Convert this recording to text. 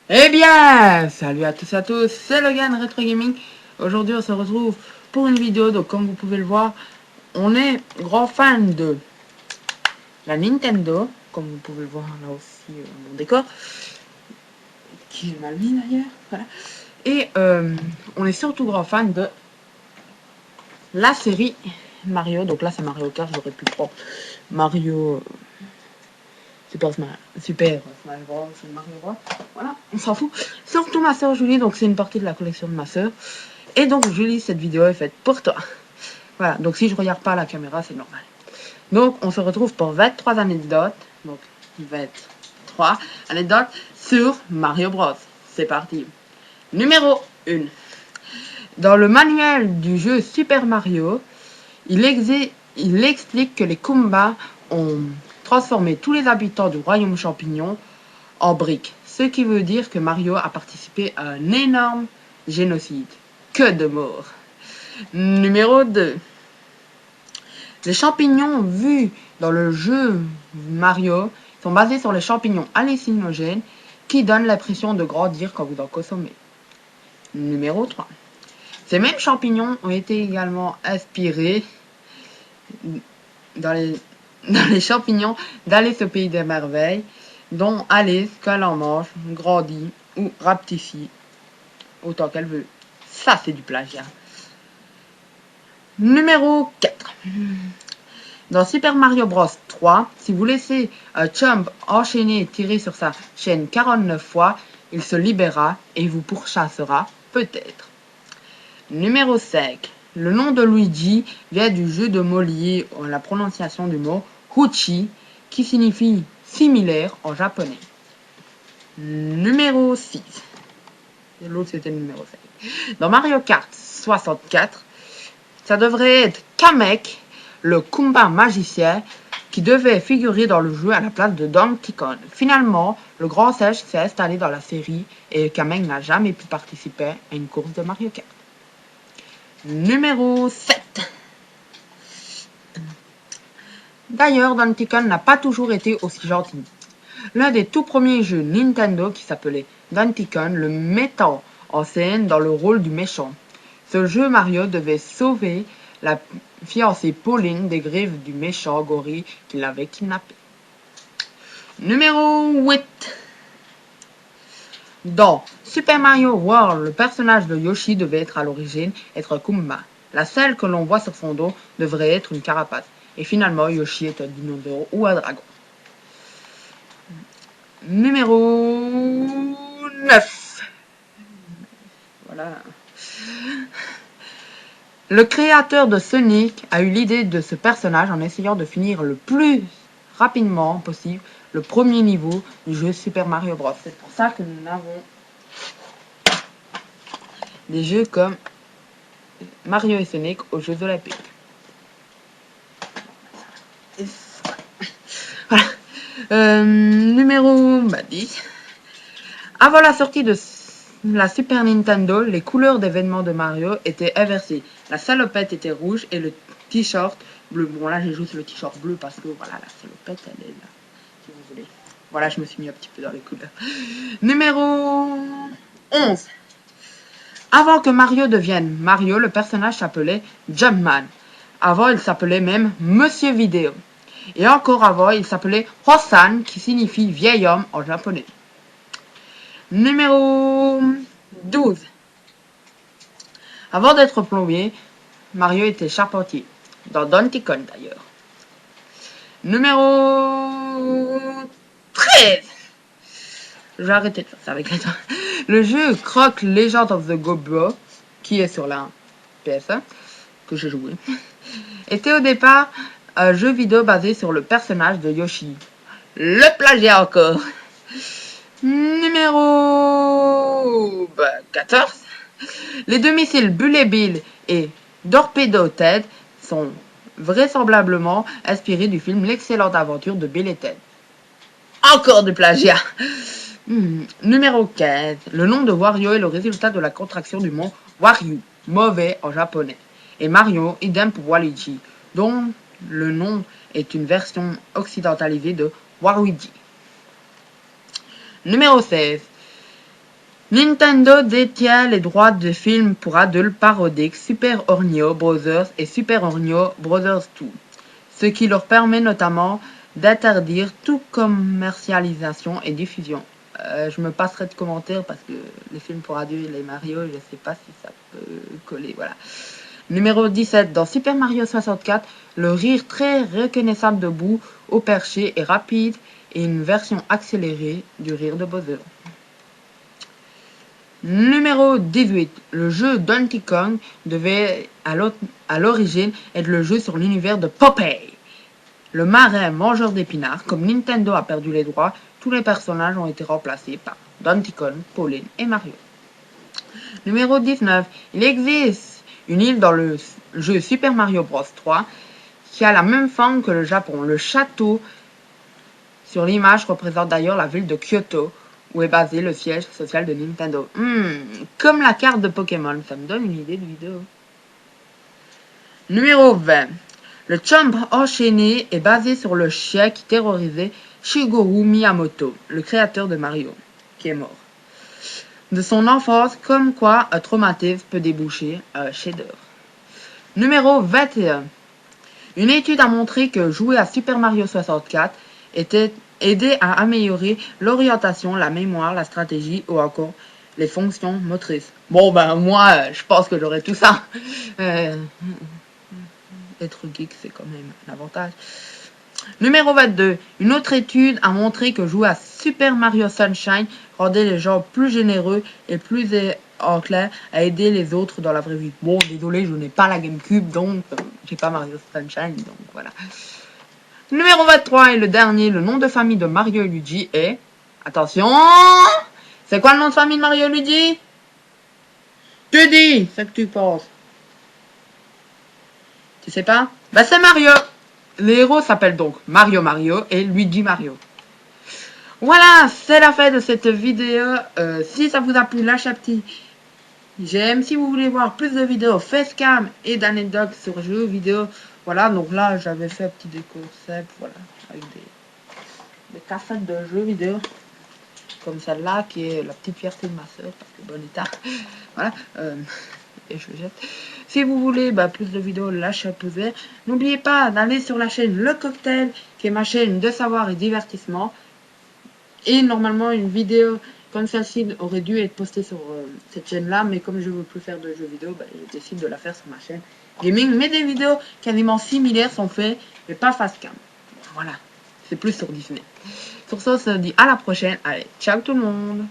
Eh bien, salut à tous, c'est Logan Retro Gaming. Aujourd'hui, on se retrouve pour une vidéo. Donc, comme vous pouvez le voir, on est grand fan de la Nintendo. Comme vous pouvez le voir là aussi, mon décor, qui est mal mis d'ailleurs. Voilà. Et on est surtout grand fan de la série Mario. Donc là, c'est Mario Kart. J'aurais pu prendre Mario Super Smash Bros. Mario Bros. Voilà, on s'en fout. Surtout ma soeur Julie. Donc, c'est une partie de la collection de ma soeur. Et donc, Julie, cette vidéo est faite pour toi. Voilà, donc si je regarde pas la caméra, c'est normal. Donc, on se retrouve pour 23 anecdotes. Donc, 23 anecdotes sur Mario Bros. C'est parti. Numéro 1. Dans le manuel du jeu Super Mario, il explique que les Koopas ont transformé tous les habitants du royaume champignon en briques. Ce qui veut dire que Mario a participé à un énorme génocide. Que de morts. Numéro 2. Les champignons vus dans le jeu Mario sont basés sur les champignons hallucinogènes qui donnent l'impression de grandir quand vous en consommez. Numéro 3. Ces mêmes champignons ont été également inspirés dans les champignons d'Alice au pays des merveilles, dont Alice, quand elle en mange, grandit ou rapetissait autant qu'elle veut. Ça, c'est du plagiat. Numéro 4. Dans Super Mario Bros 3, si vous laissez un Chump enchaîner et tirer sur sa chaîne 49 fois, il se libérera et vous pourchassera, peut-être. Numéro 5. Le nom de Luigi vient du jeu de mots lié à la prononciation du mot Huchi, qui signifie similaire en japonais. Numéro 6. L'autre c'était le numéro 5. Dans Mario Kart 64, ça devrait être Kamek, le Koopa magicien, qui devait figurer dans le jeu à la place de Donkey Kong. Finalement, le grand sage s'est installé dans la série et Kamek n'a jamais pu participer à une course de Mario Kart. Numéro 7. D'ailleurs, Donkey Kong n'a pas toujours été aussi gentil. L'un des tout premiers jeux Nintendo, qui s'appelait Donkey Kong, le mettant en scène dans le rôle du méchant. Ce jeu Mario devait sauver la fiancée Pauline des griffes du méchant gorille qui l'avait kidnappée. Numéro 8. Dans Super Mario World, le personnage de Yoshi devait être à l'origine être un Koopa. La selle que l'on voit sur son dos devrait être une carapace. Et finalement, Yoshi est un dinosaure ou un dragon. Numéro 9. Voilà. Le créateur de Sonic a eu l'idée de ce personnage en essayant de finir le plus rapidement possible le premier niveau du jeu Super Mario Bros. C'est pour ça que nous avons des jeux comme Mario et Sonic aux Jeux Olympiques. Voilà. Numéro 10. Avant la sortie de la Super Nintendo, les couleurs des vêtements de Mario étaient inversées. La salopette était rouge et le t-shirt bleu. Bon, là, j'ai juste le t-shirt bleu parce que, voilà, la salopette, elle est là, si vous voulez. Voilà, je me suis mis un petit peu dans les couleurs. Numéro 11. Avant que Mario devienne Mario, le personnage s'appelait Jumpman. Avant, il s'appelait même Monsieur Vidéo. Et encore avant, il s'appelait Hosan, qui signifie vieil homme en japonais. Numéro 12. Avant d'être plombier, Mario était charpentier. Dans Donkey Kong d'ailleurs. Numéro 13. Je vais arrêter de faire ça avec les doigts. Le jeu Croc Legend of the Gobbo, qui est sur la PS1, que j'ai joué, était au départ un jeu vidéo basé sur le personnage de Yoshi. Le plagiat encore. Numéro 14. Les deux missiles Bullet Bill et Torpedo Ted sont vraisemblablement inspirés du film L'excellente aventure de Bill et Ted. Encore du plagiat. Numéro 15. Le nom de Wario est le résultat de la contraction du mot Waryu, mauvais en japonais. Et Mario, idem pour Waluigi, dont le nom est une version occidentalisée de Waluigi. Numéro 16. Nintendo détient les droits de films pour adultes parodiques Super Mario Bros. Et Super Mario Bros. 2, ce qui leur permet notamment d'interdire toute commercialisation et diffusion. Je me passerai de commentaires parce que les films pour adultes, les Mario, je ne sais pas si ça peut coller, voilà. Numéro 17. Dans Super Mario 64, le rire très reconnaissable de Boo au perché est rapide et une version accélérée du rire de Bowser. Numéro 18. Le jeu Donkey Kong devait à l'origine être le jeu sur l'univers de Popeye, le marin mangeur d'épinards. Comme Nintendo a perdu les droits, tous les personnages ont été remplacés par Donkey Kong, Pauline et Mario. Numéro 19. Il existe une île dans le jeu Super Mario Bros 3 qui a la même forme que le Japon. Le château sur l'image représente d'ailleurs la ville de Kyoto, où est basé le siège social de Nintendo. Comme la carte de Pokémon, ça me donne une idée de vidéo. Numéro 20. Le Champ enchaîné est basé sur le chien qui terrorisait Shigeru Miyamoto, le créateur de Mario, qui est mort. De son enfance, comme quoi un traumatisme peut déboucher un chef-d'œuvre. Numéro 21. Une étude a montré que jouer à Super Mario 64 était aidé à améliorer l'orientation, la mémoire, la stratégie ou encore les fonctions motrices. Bon ben moi, je pense que j'aurai tout ça. Être geek, c'est quand même un avantage. Numéro 22. Une autre étude a montré que jouer à Super Mario Sunshine rendait les gens plus généreux et plus enclins à aider les autres dans la vraie vie. Bon, désolé, je n'ai pas la GameCube, donc j'ai pas Mario Sunshine, donc voilà. Numéro 23 et le dernier, le nom de famille de Mario et Luigi est... Attention! C'est quoi le nom de famille de Mario et Luigi? Tu dis ce que tu penses. Tu sais pas? Bah c'est Mario! Les héros s'appellent donc Mario Mario et Luigi Mario. Voilà, c'est la fin de cette vidéo. Si ça vous a plu, lâchez un petit j'aime. Si vous voulez voir plus de vidéos facecam et d'anecdotes sur jeux vidéo, voilà. Donc là, j'avais fait un petit déco simple, voilà, avec des cassettes de jeux vidéo. Comme celle-là, qui est la petite fierté de ma soeur, parce que bon état. Voilà. Et je jette. Si vous voulez plus de vidéos, lâchez un pouce vert. N'oubliez pas d'aller sur la chaîne Le Cocktail, qui est ma chaîne de savoir et divertissement. Et normalement, une vidéo comme celle-ci aurait dû être postée sur cette chaîne-là, mais comme je ne veux plus faire de jeux vidéo, je décide de la faire sur ma chaîne gaming. Mais des vidéos quasiment similaires sont faites, mais pas face cam. Voilà, c'est plus sur Disney. Sur ça, on se dit à la prochaine. Allez, ciao tout le monde!